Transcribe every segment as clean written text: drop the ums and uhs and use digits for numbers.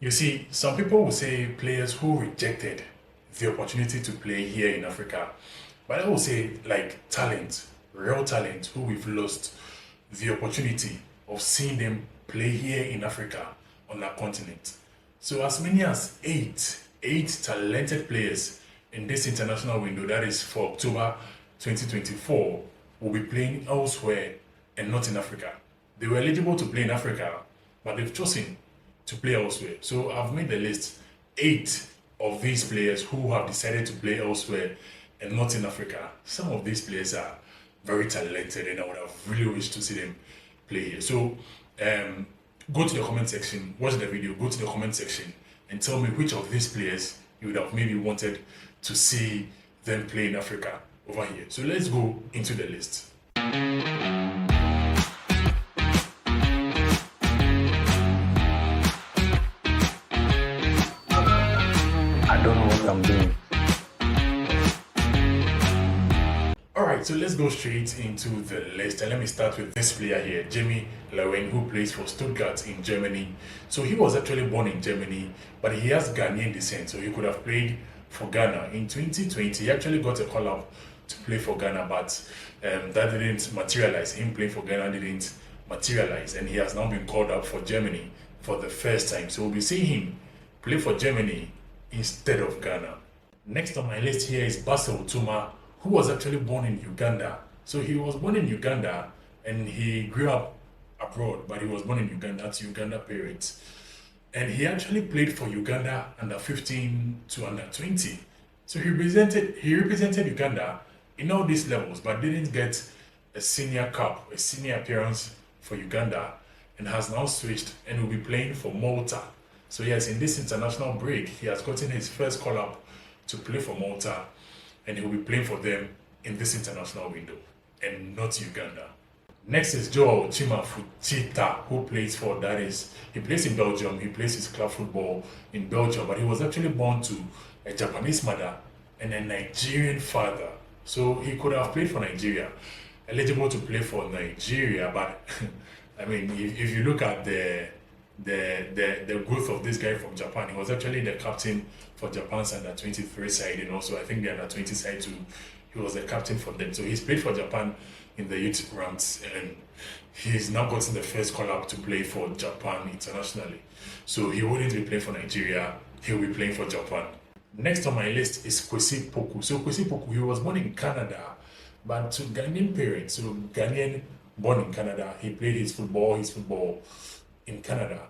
You see, some people will say players who rejected the opportunity to play here in Africa, but I will say like talent, real talent, who we've lost the opportunity of seeing them play here in Africa on our continent. So as many as eight talented players in this international window, that is for October 2024, will be playing elsewhere and not in Africa. They were eligible to play in Africa, but they've chosen to play elsewhere. So I've made the list eight of these players who have decided to play elsewhere and not in Africa. Some of these players are very talented and I would have really wished to see them play here. So go to the comment section, watch the video, go to the comment section and tell me which of these players you would have maybe wanted to see them play in Africa over here. So let's go into the list. I don't know what I'm doing. Alright, so let's go straight into the list and let me start with this player here, Leweling, who plays for Stuttgart in Germany. So he was actually born in Germany, but he has Ghanaian descent, so he could have played for Ghana. In 2020, he actually got a call up to play for Ghana, but that didn't materialize. Him playing for Ghana didn't materialize, and he has now been called up for Germany for the first time. So we'll be seeing him play for Germany instead of Ghana. Next on my list here is Basil Tuma, who was actually born in Uganda. So he was born in Uganda and he grew up abroad, but he was born in Uganda to Uganda parents. And he actually played for Uganda under 15 to under 20. So he represented Uganda in all these levels, but didn't get a senior cap, a senior appearance for Uganda, and has now switched and will be playing for Malta. So yes, in this international break, he has gotten his first call up to play for Malta, and he will be playing for them in this international window and not Uganda. Next is Chima Fujita, who plays for, that is, he plays in Belgium, he plays his club football in Belgium, but he was actually born to a Japanese mother and a Nigerian father. So he could have played for Nigeria, eligible to play for Nigeria, but I mean, if you look at the growth of this guy from Japan, he was actually the captain for Japan's under 23 side, and also I think the under 20 side too. He was the captain for them. So he's played for Japan in the youth ranks, and he's now gotten the first call up to play for Japan internationally. So he wouldn't be playing for Nigeria, he'll be playing for Japan. Next on my list is Quay Poku. So Quay Poku, he was born in Canada, but to Ghanaian parents, so Ghanaian born in Canada, he played his football in Canada,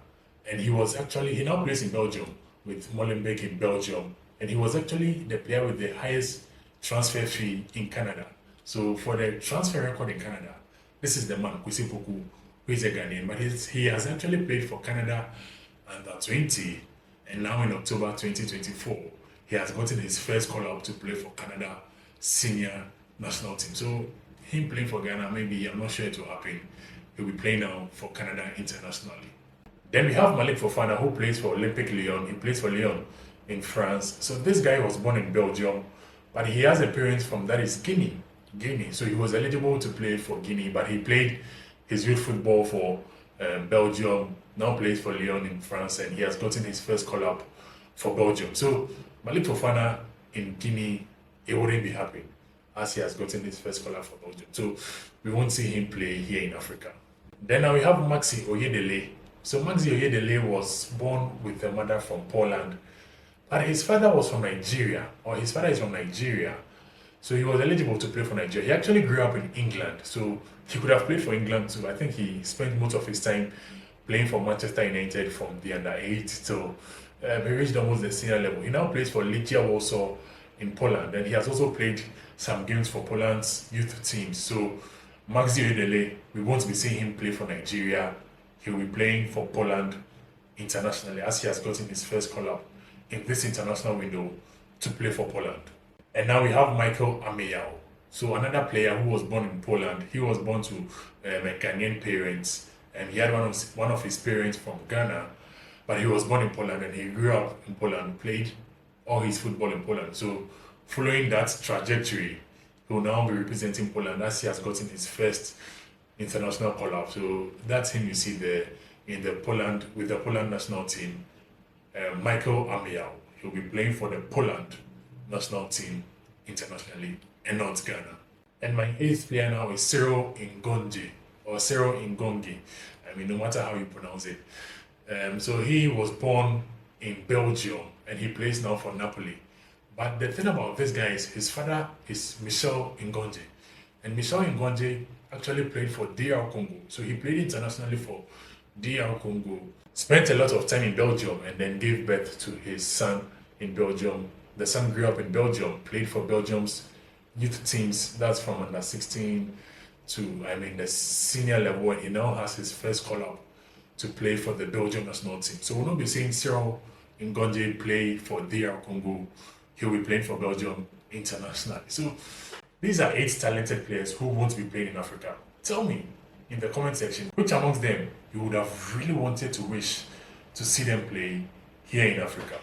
and he now plays in Belgium with Molenbeek in Belgium, and he was actually the player with the highest transfer fee in Canada. So for the transfer record in Canada, this is the man, Quay Poku, who is a Ghanaian, but he has actually played for Canada under 20, and now in October 2024, he has gotten his first call up to play for Canada senior national team. So him playing for Ghana, maybe, I'm not sure it will happen. He'll be playing now for Canada internationally. Then we have Malick Fofana, who plays for Olympique Lyon. He plays for Lyon in France. So this guy was born in Belgium, but he has a parent from, that is, Guinea. So he was eligible to play for Guinea, but he played his youth football for Belgium, now plays for Lyon in France, and he has gotten his first call up for Belgium. So Malick Fofana in Guinea, he wouldn't be happy as he has gotten his first call up for Belgium. So we won't see him play here in Africa. Then now we have Maxi Oyedele. So Maxi Oyedele was born with a mother from Poland, but his father was from Nigeria, or his father is from Nigeria. So he was eligible to play for Nigeria. He actually grew up in England, so he could have played for England too. I think he spent most of his time playing for Manchester United from the under 8 till he reached almost the senior level. He now plays for Legia Warsaw in Poland, and he has also played some games for Poland's youth teams. So Maxi Oyedele, we won't be seeing him play for Nigeria. He will be playing for Poland internationally, as he has gotten his first call up in this international window to play for Poland. And now we have Ameyaw. So another player who was born in Poland. He was born to Ghanaian parents, and he had one of his parents from Ghana, but he was born in Poland and he grew up in Poland, played all his football in Poland. So following that trajectory, he will now be representing Poland as he has gotten his first international call up. So that's him you see there in the Poland, with the Poland national team, Michael Ameyaw. He'll be playing for the Poland national team internationally and not Ghana. And my 8th player now is Cyril Ngonge, or Cyril Ngonge. I mean, no matter how you pronounce it. So he was born in Belgium and he plays now for Napoli. But the thing about this guy is his father is Michel Ngonge. And Michel Ngonge actually played for DR Congo. So he played internationally for DR Congo, spent a lot of time in Belgium, and then gave birth to his son in Belgium. The son grew up in Belgium, played for Belgium's youth teams. That's from under 16 to, the senior level, and he now has his first call-up to play for the Belgium national team. So we'll not be seeing Cyril Ngonge play for DR Congo. He'll be playing for Belgium internationally. So these are 8 talented players who won't be playing in Africa. Tell me in the comment section which amongst them you would have really wanted to wish to see them play here in Africa.